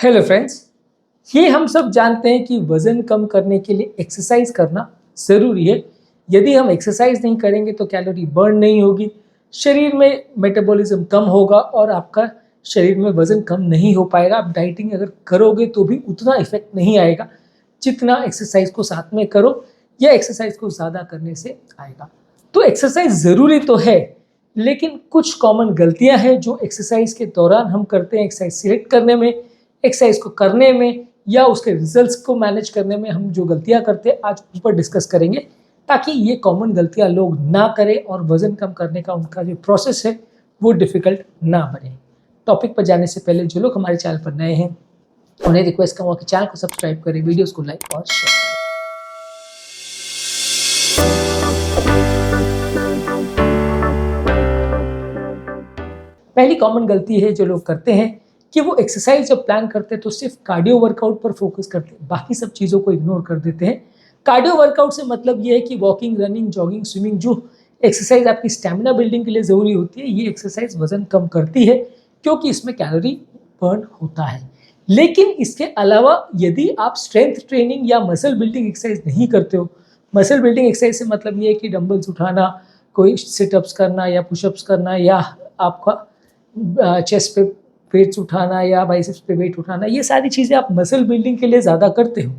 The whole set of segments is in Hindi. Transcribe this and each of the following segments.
Hello friends. ये हम सब जानते हैं कि वज़न कम करने के लिए एक्सरसाइज करना ज़रूरी है। यदि हम एक्सरसाइज नहीं करेंगे तो कैलोरी बर्न नहीं होगी, शरीर में मेटाबॉलिज्म कम होगा और आपका शरीर में वज़न कम नहीं हो पाएगा। आप डाइटिंग अगर करोगे तो भी उतना इफ़ेक्ट नहीं आएगा जितना एक्सरसाइज को साथ में करो या एक्सरसाइज को ज़्यादा करने से आएगा। तो एक्सरसाइज ज़रूरी तो है, लेकिन कुछ कॉमन गलतियाँ हैं जो एक्सरसाइज के दौरान हम करते हैं। एक्सरसाइज सिलेक्ट करने में, एक्सरसाइज को करने में या उसके रिजल्ट्स को मैनेज करने में हम जो गलतियां करते हैं आज उन पर डिस्कस करेंगे, ताकि ये कॉमन गलतियां लोग ना करें और वजन कम करने का उनका जो प्रोसेस है वो डिफिकल्ट ना बने। टॉपिक पर जाने से पहले जो लोग हमारे चैनल पर नए हैं उन्हें रिक्वेस्ट करूँगा कि चैनल को सब्सक्राइब करें, वीडियोज़ को लाइक और शेयर करें। पहली कॉमन गलती है जो लोग करते हैं कि वो एक्सरसाइज जब प्लान करते हैं तो सिर्फ कार्डियो वर्कआउट पर फोकस करते हैं, बाकी सब चीज़ों को इग्नोर कर देते हैं। कार्डियो वर्कआउट से मतलब ये है कि वॉकिंग, रनिंग, जॉगिंग, स्विमिंग, जो एक्सरसाइज आपकी स्टैमिना बिल्डिंग के लिए ज़रूरी होती है, ये एक्सरसाइज वजन कम करती है क्योंकि इसमें कैलोरी बर्न होता है। लेकिन इसके अलावा यदि आप स्ट्रेंथ ट्रेनिंग या मसल बिल्डिंग एक्सरसाइज नहीं करते हो, मसल बिल्डिंग एक्सरसाइज से मतलब ये है कि डंबल्स उठाना, कोई सिटअप्स करना या पुशअप्स करना, या आपका चेस्ट पे वेट्स उठाना या बाइसेप्स पे वेट उठाना, ये सारी चीज़ें आप मसल बिल्डिंग के लिए ज़्यादा करते हो।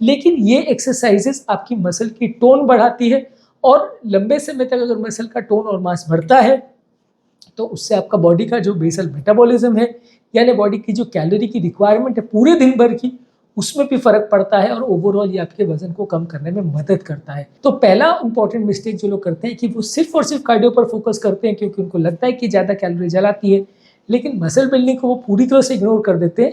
लेकिन ये एक्सरसाइजेस आपकी मसल की टोन बढ़ाती है और लंबे समय तक अगर मसल का टोन और मास बढ़ता है तो उससे आपका बॉडी का जो बेसल मेटाबॉलिज्म है, यानी बॉडी की जो कैलोरी की रिक्वायरमेंट है पूरे दिन भर की, उसमें भी फर्क पड़ता है और ओवरऑल ये आपके वजन को कम करने में मदद करता है। तो पहला इंपॉर्टेंट मिस्टेक जो लोग करते हैं कि वो सिर्फ और सिर्फ कार्डियो पर फोकस करते हैं क्योंकि उनको लगता है कि ज़्यादा कैलोरी जलाती है, लेकिन मसल बिल्डिंग को वो पूरी तरह से इग्नोर कर देते हैं,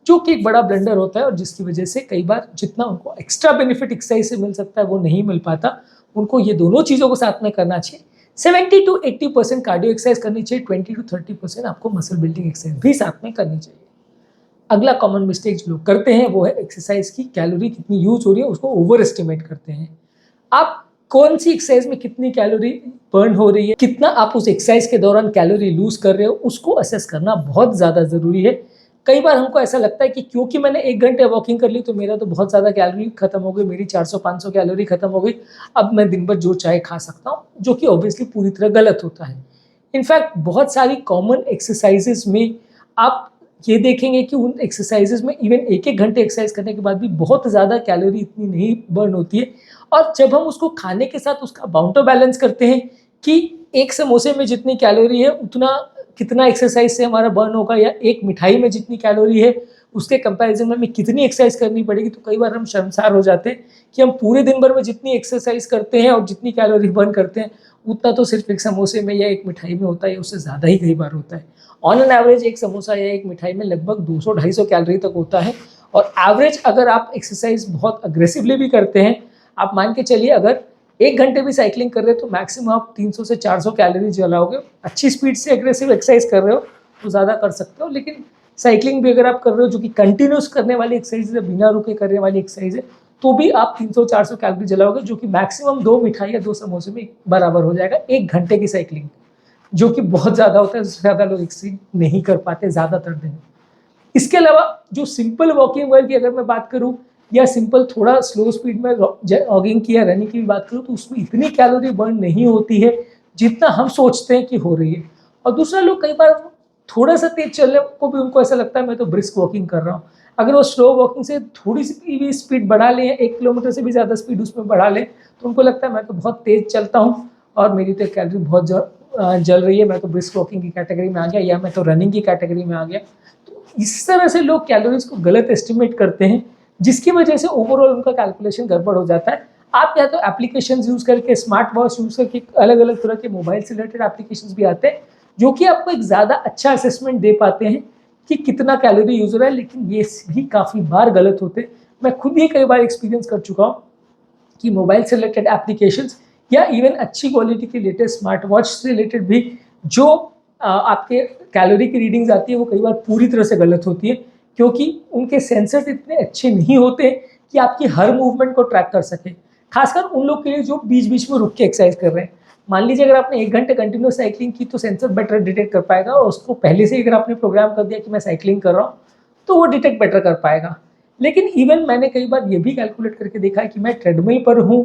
जो कि एक बड़ा ब्लंडर होता है और जिसकी वजह से कई बार जितना उनको एक्स्ट्रा बेनिफिट एक्सरसाइज से मिल सकता है वो नहीं मिल पाता। उनको ये दोनों चीज़ों को साथ में करना चाहिए। 70 to 80% कार्डियो एक्सरसाइज करनी चाहिए, 20 to 30% आपको मसल बिल्डिंग एक्सरसाइज भी साथ में करनी चाहिए। अगला कॉमन मिस्टेक जो लोग करते हैं वो है एक्सरसाइज की कैलोरी कितनी यूज हो रही है उसको ओवर एस्टिमेट करते हैं। आप कौन सी एक्सरसाइज में कितनी कैलोरी बर्न हो रही है, कितना आप उस एक्सरसाइज के दौरान कैलोरी लूज कर रहे हो, उसको असेस करना बहुत ज़्यादा ज़रूरी है। कई बार हमको ऐसा लगता है कि क्योंकि मैंने 1 घंटे वॉकिंग कर ली तो मेरा तो बहुत ज़्यादा कैलोरी खत्म हो गई, मेरी 400-500 कैलोरी खत्म हो गई, अब मैं दिन भर जो चाहे खा सकता हूँ, जो कि ऑब्वियसली पूरी तरह गलत होता है। इनफैक्ट बहुत सारी कॉमन एक्सरसाइजेज में आप ये देखेंगे कि उन एक्सरसाइजेज में इवन 1-1 घंटे एक्सरसाइज करने के बाद भी बहुत ज़्यादा कैलोरी इतनी नहीं बर्न होती है। और जब हम उसको खाने के साथ उसका बाउंटर बैलेंस करते हैं कि एक समोसे में जितनी कैलोरी है उतना कितना एक्सरसाइज से हमारा बर्न होगा, या एक मिठाई में जितनी कैलोरी है उसके कंपैरिजन में हमें कितनी एक्सरसाइज करनी पड़ेगी, तो कई बार हम शर्मसार हो जाते हैं कि हम पूरे दिन भर में जितनी एक्सरसाइज करते हैं और जितनी कैलोरी बर्न करते हैं उतना तो सिर्फ एक समोसे में या एक मिठाई में होता है, उससे ज़्यादा ही कई बार होता है। ऑन एन एवरेज एक समोसा या एक मिठाई में लगभग 200-250 कैलोरी तक होता है। और एवरेज अगर आप एक्सरसाइज बहुत अग्रेसिवली भी करते हैं, आप मान के चलिए अगर 1 घंटे भी साइकिलिंग कर रहे हो तो मैक्सिमम आप 300 से 400 कैलोरी जलाओगे। अच्छी स्पीड से एग्रेसिव एक्सरसाइज कर रहे हो तो ज़्यादा कर सकते हो, लेकिन साइकिलिंग भी अगर आप कर रहे हो जो कि कंटिन्यूस करने वाली एक्सरसाइज है, बिना रुके करने वाली एक्सरसाइज है, तो भी आप 300-400 कैलोरी जलाओगे, जो कि मैक्सिमम 2 मिठाई या 2 समोसे में बराबर हो जाएगा 1 घंटे की साइकिलिंग, जो कि बहुत ज़्यादा होता है। उससे ज़्यादा लोग एक्सरसाइज नहीं कर पाते ज़्यादातर दिन। इसके अलावा जो सिंपल वॉकिंग वर्क की अगर मैं बात करूं या सिंपल थोड़ा स्लो स्पीड में जॉगिंग की या रनिंग की भी बात करूं तो उसमें इतनी कैलोरी बर्न नहीं होती है जितना हम सोचते हैं कि हो रही है। और दूसरा, लोग कई बार थोड़ा सा तेज चलने को भी उनको ऐसा लगता है मैं तो ब्रिस्क वॉकिंग कर रहा हूँ। अगर वो स्लो वॉकिंग से थोड़ी सी भी स्पीड बढ़ा लें, 1 किलोमीटर से भी ज़्यादा स्पीड उसमें बढ़ा लें, तो उनको लगता है मैं तो बहुत तेज चलता हूँ और मेरी तो कैलोरी बहुत जल रही है, मैं तो ब्रिस्क वॉकिंग की कैटेगरी में आ गया या मैं तो रनिंग की कैटेगरी में आ गया। तो इस तरह से लोग कैलोरीज को गलत एस्टिमेट करते हैं, जिसकी वजह से ओवरऑल उनका कैलकुलेशन गड़बड़ हो जाता है। आप या तो एप्लीकेशंस यूज़ करके, स्मार्ट वॉच यूज़ करके, अलग अलग तरह के मोबाइल से रिलेटेड एप्लीकेशंस भी आते हैं जो कि आपको एक ज़्यादा अच्छा असेसमेंट दे पाते हैं कि कितना कैलोरी यूज़ हो रहा है, लेकिन ये भी काफ़ी बार गलत होते हैं। मैं खुद ही कई बार एक्सपीरियंस कर चुका हूँ कि मोबाइल से रिलेटेड एप्लीकेशंस या इवन अच्छी क्वालिटी के लेटेस्ट स्मार्ट वॉच से रिलेटेड भी जो आपके कैलोरी की रीडिंग्स आती है वो कई बार पूरी तरह से गलत होती है, क्योंकि उनके सेंसर्स इतने अच्छे नहीं होते कि आपकी हर मूवमेंट को ट्रैक कर सके, खासकर उन लोग के लिए जो बीच बीच में रुक के एक्सरसाइज कर रहे हैं। मान लीजिए अगर आपने 1 घंटे कंटिन्यूस साइकिलिंग की तो सेंसर बेटर डिटेक्ट कर पाएगा, और उसको पहले से अगर आपने प्रोग्राम कर दिया कि मैं साइकिलिंग कर रहा हूँ तो वो डिटेक्ट बेटर कर पाएगा। लेकिन इवन मैंने कई बार ये भी कैलकुलेट करके देखा है कि मैं ट्रेडमिल पर हूँ,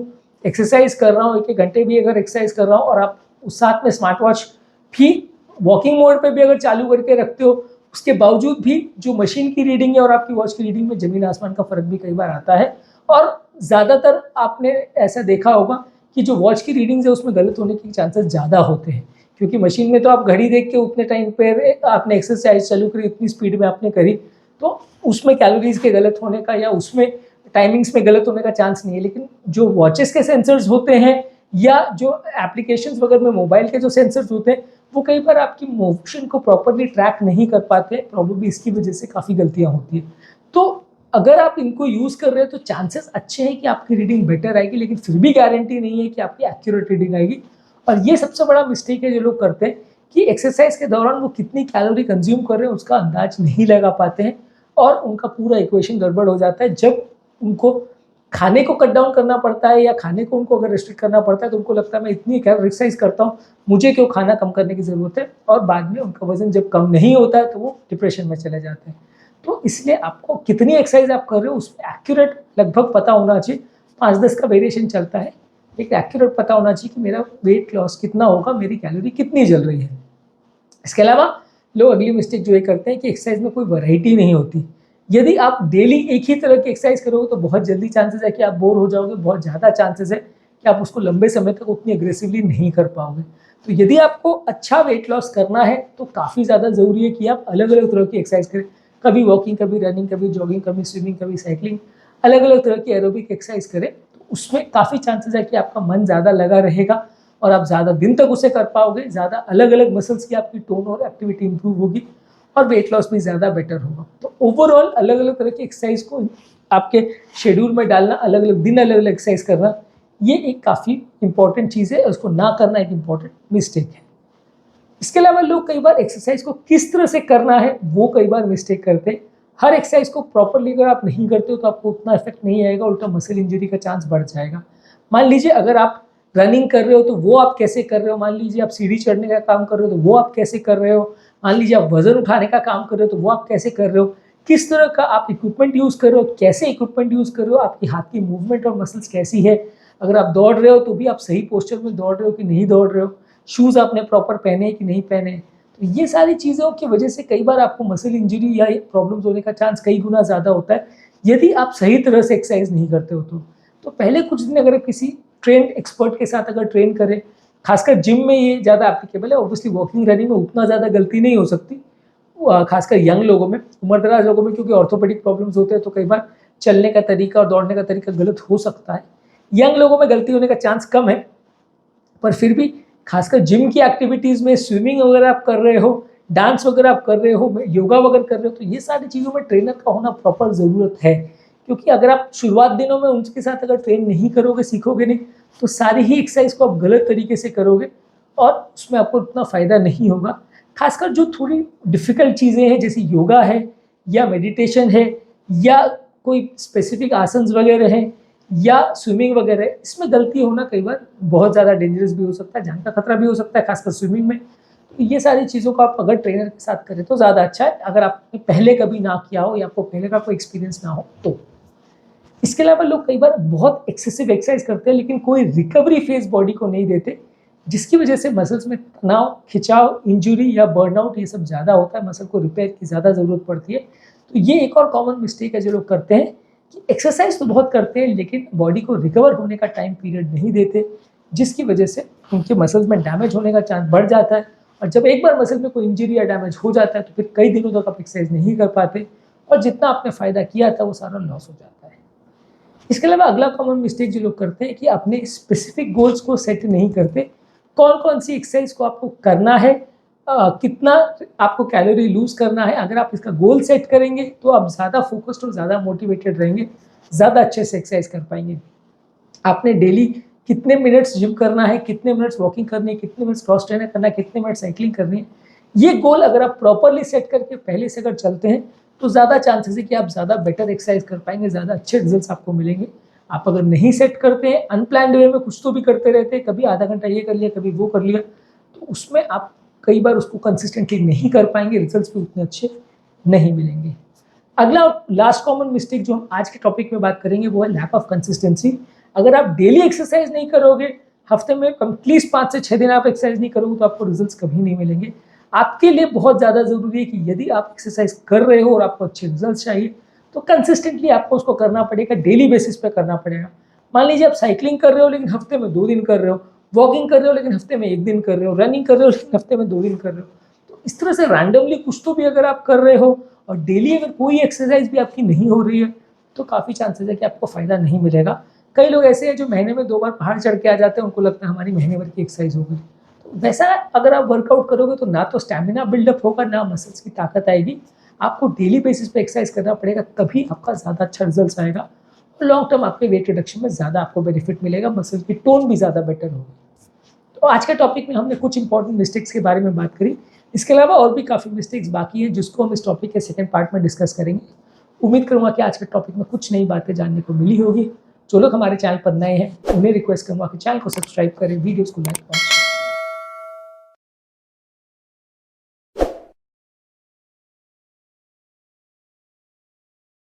एक्सरसाइज कर रहा हूँ, 1-1 घंटे भी अगर एक्सरसाइज कर रहा हूँ और आप उस साथ में स्मार्ट वॉच भी वॉकिंग मोड पे भी अगर चालू करके रखते हो, उसके बावजूद भी जो मशीन की रीडिंग है और आपकी वॉच की रीडिंग में ज़मीन आसमान का फ़र्क भी कई बार आता है। और ज़्यादातर आपने ऐसा देखा होगा कि जो वॉच की रीडिंग्स है उसमें गलत होने के चांसेस ज़्यादा होते हैं, क्योंकि मशीन में तो आप घड़ी देख के उतने टाइम पे आपने एक्सरसाइज चालू करी, उतनी स्पीड में आपने करी, तो उसमें कैलोरीज के गलत होने का या उसमें टाइमिंग्स में गलत होने का चांस नहीं है। लेकिन जो वॉचेस के सेंसर्स होते हैं या जो एप्लीकेशंस वगैरह में मोबाइल के जो सेंसर्स होते हैं, वो कई बार आपकी मोशन को प्रॉपरली ट्रैक नहीं कर पाते, प्रॉब्लम इसकी वजह से काफ़ी गलतियाँ होती हैं। तो अगर आप इनको यूज़ कर रहे हो तो चांसेस अच्छे हैं कि आपकी रीडिंग बेटर आएगी, लेकिन फिर भी गारंटी नहीं है कि आपकी एक्यूरेट रीडिंग आएगी। और ये सबसे बड़ा मिस्टेक है जो लोग करते हैं कि एक्सरसाइज के दौरान वो कितनी कैलोरी कंज्यूम कर रहे हैं उसका अंदाज नहीं लगा पाते हैं और उनका पूरा इक्वेशन गड़बड़ हो जाता है। जब उनको खाने को कट डाउन करना पड़ता है या खाने को उनको अगर रिस्ट्रिक्ट करना पड़ता है तो उनको लगता है मैं इतनी एक्सरसाइज करता हूँ, मुझे क्यों खाना कम करने की ज़रूरत है, और बाद में उनका वजन जब कम नहीं होता है तो वो डिप्रेशन में चले जाते हैं। तो इसलिए आपको कितनी एक्सरसाइज आप कर रहे हो उसमें एक्यूरेट लगभग पता होना चाहिए। 5-10 का वेरिएशन चलता है, लेकिन एक्यूरेट पता होना चाहिए कि मेरा वेट लॉस कितना होगा, मेरी कैलोरी कितनी जल रही है। इसके अलावा लोग अगली मिस्टेक जो ये करते हैं कि एक्सरसाइज में कोई वैरायटी नहीं होती। यदि आप डेली एक ही तरह की एक्सरसाइज करोगे तो बहुत जल्दी चांसेस है कि आप बोर हो जाओगे, बहुत ज़्यादा चांसेस है कि आप उसको लंबे समय तक उतनी एग्रेसिवली नहीं कर पाओगे। तो यदि आपको अच्छा वेट लॉस करना है तो काफ़ी ज़्यादा ज़रूरी है कि आप अलग अलग तरह की एक्सरसाइज करें, कभी वॉकिंग, कभी रनिंग, कभी जॉगिंग, कभी स्विमिंग, कभी साइकिलिंग, अलग अलग तरह की एरोबिक एक्सरसाइज करें। तो उसमें काफ़ी चांसेस है कि आपका मन ज़्यादा लगा रहेगा और आप ज़्यादा दिन तक उसे कर पाओगे, ज़्यादा अलग अलग मसल्स की आपकी टोन और एक्टिविटी इंप्रूव होगी और वेट लॉस भी ज़्यादा बेटर होगा। तो ओवरऑल अलग अलग तरह की एक्सरसाइज को आपके शेड्यूल में डालना, अलग अलग दिन अलग अलग एक्सरसाइज करना, ये एक काफ़ी इंपॉर्टेंट चीज़ है। उसको ना करना एक इंपॉर्टेंट मिस्टेक है। इसके अलावा लोग कई बार एक्सरसाइज को किस तरह से करना है वो कई बार मिस्टेक करते हैं। हर एक्सरसाइज को प्रॉपरली अगर आप नहीं करते हो तो आपको उतना इफेक्ट नहीं आएगा, उल्टा मसल इंजरी का चांस बढ़ जाएगा। मान लीजिए अगर आप रनिंग कर रहे हो तो वो आप कैसे कर रहे हो, मान लीजिए आप सीढ़ी चढ़ने का काम कर रहे हो तो वो आप कैसे कर रहे हो, मान लीजिए आप वजन उठाने का काम कर रहे हो तो वो आप कैसे कर रहे हो, किस तरह का आप इक्विपमेंट यूज़ कर रहे हो, कैसे इक्विपमेंट यूज़ कर रहे हो, आपकी हाथ की मूवमेंट और मसल्स कैसी है, अगर आप दौड़ रहे हो तो भी आप सही पोस्चर में दौड़ रहे हो कि नहीं दौड़ रहे हो, शूज़ आपने प्रॉपर पहने कि नहीं पहने। तो ये सारी चीज़ों की वजह से कई बार आपको मसल इंजरी या प्रॉब्लम्स होने का चांस कई गुना ज़्यादा होता है यदि आप सही तरह से एक्सरसाइज नहीं करते हो तो पहले कुछ दिन अगर किसी ट्रेंड एक्सपर्ट के साथ अगर ट्रेन करें, खासकर जिम में ये ज़्यादा एप्लीकेबल है। ऑब्वियसली वॉकिंग रनिंग में उतना ज़्यादा गलती नहीं हो सकती, खासकर यंग लोगों में, उम्रदराज लोगों में, क्योंकि ऑर्थोपेडिक प्रॉब्लम्स होते हैं तो कई बार चलने का तरीका और दौड़ने का तरीका गलत हो सकता है। यंग लोगों में गलती होने का चांस कम है, पर फिर भी खासकर जिम की एक्टिविटीज़ में, स्विमिंग वगैरह आप कर रहे हो, डांस वगैरह आप कर रहे हो, योगा वगैरह कर रहे हो, तो ये सारी चीज़ों में ट्रेनर का होना प्रॉपर ज़रूरत है। क्योंकि अगर आप शुरुआत दिनों में उनके साथ अगर ट्रेन नहीं करोगे, सीखोगे नहीं, तो सारी ही एक्सरसाइज को आप गलत तरीके से करोगे और उसमें आपको उतना फ़ायदा नहीं होगा। खासकर जो थोड़ी डिफ़िकल्ट चीज़ें हैं जैसे योगा है या मेडिटेशन है या कोई स्पेसिफिक आसन्स वगैरह हैं या स्विमिंग वगैरह, इसमें गलती होना कई बार बहुत ज़्यादा डेंजरस भी हो सकता है, जान का खतरा भी हो सकता है, खासकर स्विमिंग में। तो ये सारी चीज़ों को आप अगर ट्रेनर के साथ करें तो ज़्यादा अच्छा है, अगर आपने पहले कभी ना किया हो या आपको पहले का कोई एक्सपीरियंस ना हो तो। इसके अलावा लोग कई बार बहुत एक्सेसिव एक्सरसाइज करते हैं लेकिन कोई रिकवरी फेज बॉडी को नहीं देते, जिसकी वजह से मसल्स में तनाव, खिंचाव, इंजुरी या बर्नआउट ये सब ज़्यादा होता है, मसल को रिपेयर की ज़्यादा ज़रूरत पड़ती है। तो ये एक और कॉमन मिस्टेक है जो लोग करते हैं कि एक्सरसाइज तो बहुत करते हैं लेकिन बॉडी को रिकवर होने का टाइम पीरियड नहीं देते, जिसकी वजह से उनके मसल्स में डैमेज होने का चांस बढ़ जाता है। और जब एक बार मसल में कोई इंजरी या डैमेज हो जाता है तो फिर कई दिनों तक आप एक्सरसाइज नहीं कर पाते और जितना आपने फ़ायदा किया था वो सारा लॉस हो जाता है। इसके अलावा अगला कॉमन मिस्टेक जो लोग करते हैं कि अपने स्पेसिफिक गोल्स को सेट नहीं करते। कौन कौन सी एक्सरसाइज को आपको करना है, कितना आपको कैलोरी लूज़ करना है, अगर आप इसका गोल सेट करेंगे तो आप ज़्यादा फोकस्ड और ज़्यादा मोटिवेटेड रहेंगे, ज़्यादा अच्छे से एक्सरसाइज कर पाएंगे। आपने डेली कितने मिनट्स जिम करना है, कितने मिनट्स वॉकिंग करनी है, कितने मिनट्स क्रॉस ट्रेनिंग करना है, कितने मिनट्स साइकिलिंग करनी है, ये गोल अगर आप प्रॉपरली सेट करके पहले से अगर चलते हैं तो ज़्यादा चांसेस है कि आप ज़्यादा बेटर एक्सरसाइज कर पाएंगे, ज़्यादा अच्छे रिजल्ट्स आपको मिलेंगे। आप अगर नहीं सेट करते हैं, अनप्लान्ड वे में कुछ तो भी करते रहते हैं, कभी आधा घंटा ये कर लिया, कभी वो कर लिया, तो उसमें आप कई बार उसको कंसिस्टेंटली नहीं कर पाएंगे, रिजल्ट्स भी उतने अच्छे नहीं मिलेंगे। अगला लास्ट कॉमन मिस्टेक जो हम आज के टॉपिक में बात करेंगे वो है लैक ऑफ कंसिस्टेंसी। अगर आप डेली एक्सरसाइज नहीं करोगे, हफ्ते में एटलीस्ट 5 से 6 दिन आप एक्सरसाइज नहीं करोगे तो आपको रिजल्ट्स कभी नहीं मिलेंगे। आपके लिए बहुत ज़्यादा ज़रूरी है कि यदि आप एक्सरसाइज कर रहे हो और आपको अच्छे रिजल्ट चाहिए तो कंसिस्टेंटली आपको उसको करना पड़ेगा, डेली बेसिस पे करना पड़ेगा। मान लीजिए आप साइकिलिंग कर रहे हो लेकिन हफ्ते में 2 दिन कर रहे हो, वॉकिंग कर रहे हो लेकिन हफ्ते में 1 दिन कर रहे हो, रनिंग कर रहे हो लेकिन हफ्ते में 2 दिन कर रहे हो, तो इस तरह से रैंडमली कुछ तो भी अगर आप कर रहे हो और डेली अगर कोई एक्सरसाइज भी आपकी नहीं हो रही है तो काफ़ी चांसेस है कि आपको फ़ायदा नहीं मिलेगा। कई लोग ऐसे हैं जो महीने में 2 बार पहाड़ चढ़ के आ जाते हैं, उनको लगता है हमारी महीने भर की एक्सरसाइज हो गई। तो वैसा अगर आप वर्कआउट करोगे तो ना तो स्टैमिना बिल्डअप होगा, ना मसल्स की ताकत आएगी। आपको डेली बेसिस पे एक्सरसाइज करना पड़ेगा, तभी आपका ज़्यादा अच्छा रिजल्ट आएगा और लॉन्ग टर्म आपके वेट रिडक्शन में ज़्यादा आपको बेनिफिट मिलेगा, मसल की टोन भी ज़्यादा बेटर होगी। तो आज के टॉपिक में हमने कुछ इंपॉर्टेंट मिस्टेक्स के बारे में बात करी। इसके अलावा और भी काफ़ी मिस्टेक्स बाकी हैं जिसको हम इस टॉपिक के सेकंड पार्ट में डिस्कस करेंगे। उम्मीद करूँगा कि आज के टॉपिक में कुछ नई बातें जानने को मिली होगी। जो लोग हमारे चैनल पर नए हैं उन्हें रिक्वेस्ट करूँगा कि चैनल को सब्सक्राइब करें, वीडियोज़ को लाइक करें।